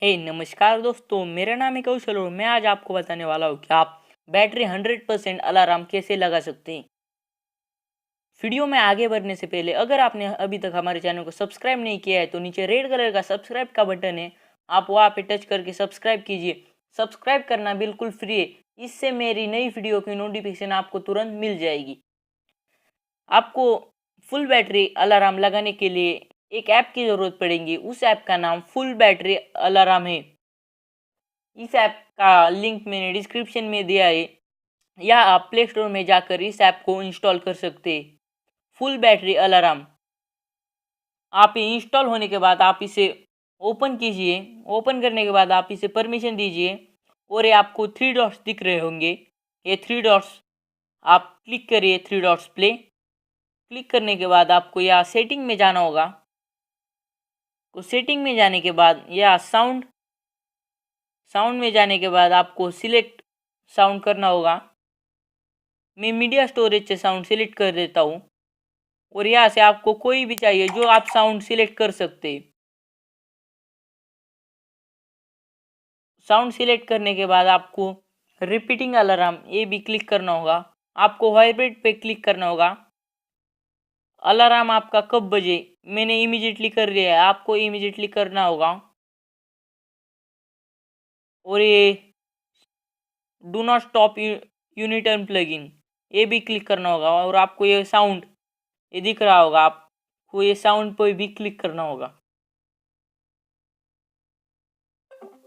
नमस्कार दोस्तों, मेरा नाम है कौशल और मैं आज आपको बताने वाला हूँ कि आप बैटरी 100% अलार्म कैसे लगा सकते हैं। वीडियो में आगे बढ़ने से पहले अगर आपने अभी तक हमारे चैनल को सब्सक्राइब नहीं किया है तो नीचे रेड कलर का सब्सक्राइब का बटन है, आप वहाँ पे टच करके सब्सक्राइब कीजिए। सब्सक्राइब करना बिल्कुल फ्री है, इससे मेरी नई वीडियो की नोटिफिकेशन आपको तुरंत मिल जाएगी। आपको फुल बैटरी अलार्म लगाने के लिए एक ऐप की ज़रूरत पड़ेगी। उस ऐप का नाम फुल बैटरी अलार्म है। इस ऐप का लिंक मैंने डिस्क्रिप्शन में दिया है, या आप प्ले स्टोर में जाकर इस ऐप को इंस्टॉल कर सकते हैं। फुल बैटरी अलार्म आप इंस्टॉल होने के बाद आप इसे ओपन कीजिए। ओपन करने के बाद आप इसे परमिशन दीजिए और ये आपको 3 डॉट्स दिख रहे होंगे। ये 3 डॉट्स आप क्लिक करिए, 3 डॉट्स प्ले। क्लिक करने के बाद आपको यहाँ सेटिंग में जाना होगा। तो सेटिंग में जाने के बाद यहाँ साउंड में जाने के बाद आपको सिलेक्ट साउंड करना होगा। मैं मीडिया स्टोरेज से साउंड सिलेक्ट कर देता हूँ और यहाँ से आपको कोई भी चाहिए जो आप साउंड सिलेक्ट कर सकते हैं। साउंड सिलेक्ट करने के बाद आपको रिपीटिंग अलार्म ये भी क्लिक करना होगा। आपको वाइब्रेट पे क्लिक करना होगा। अलार्म आपका कब बजे मैंने इमीडिएटली कर दिया है, आपको इमीडिएटली करना होगा। और ये डू नॉट स्टॉप यूनिट अनप्लगिंग ये भी क्लिक करना होगा। और आपको ये साउंड ये दिख रहा होगा, आपको ये साउंड पर भी क्लिक करना होगा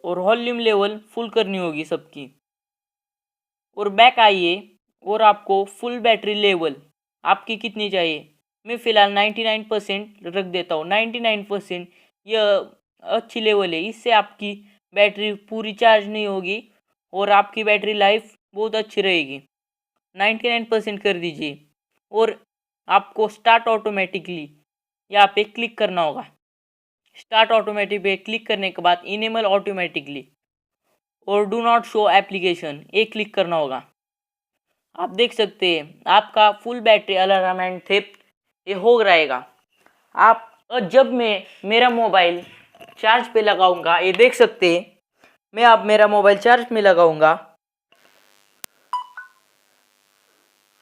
और वॉल्यूम लेवल फुल करनी होगी सबकी। और बैक आइए और आपको फुल बैटरी लेवल आपकी कितनी चाहिए। मैं फ़िलहाल 99% रख देता हूँ। 99% यह अच्छी लेवल है, इससे आपकी बैटरी पूरी चार्ज नहीं होगी और आपकी बैटरी लाइफ बहुत अच्छी रहेगी। 99% कर दीजिए और आपको स्टार्ट ऑटोमेटिकली यहाँ पे क्लिक करना होगा। स्टार्ट ऑटोमेटिक पे क्लिक करने के बाद इनेबल ऑटोमेटिकली और डू नॉट शो एप्लीकेशन ये क्लिक करना होगा। आप देख सकते हैं आपका full battery alarm and theft ये हो रहेगा। आप जब मैं मेरा मोबाइल चार्ज पे लगाऊंगा, ये देख सकते हैं मैं अब मेरा मोबाइल चार्ज में लगाऊंगा,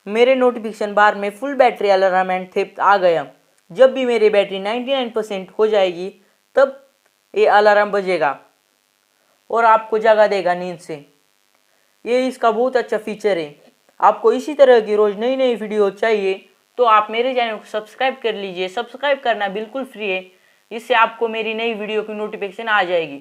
मेरे नोटिफिकेशन बार में full battery alarm and theft आ गया। जब भी मेरी बैटरी 99% हो जाएगी तब ये अलार्म बजेगा और आपको जगा देगा नींद से। ये इसका बहुत अच्छा फीचर है। आपको इसी तरह की रोज़ नई नई वीडियो चाहिए तो आप मेरे चैनल को सब्सक्राइब कर लीजिए। सब्सक्राइब करना बिल्कुल फ्री है, इससे आपको मेरी नई वीडियो की नोटिफिकेशन आ जाएगी।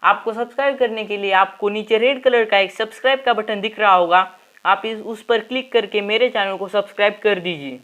आपको सब्सक्राइब करने के लिए आपको नीचे रेड कलर का एक सब्सक्राइब का बटन दिख रहा होगा, आप उस पर क्लिक करके मेरे चैनल को सब्सक्राइब कर दीजिए।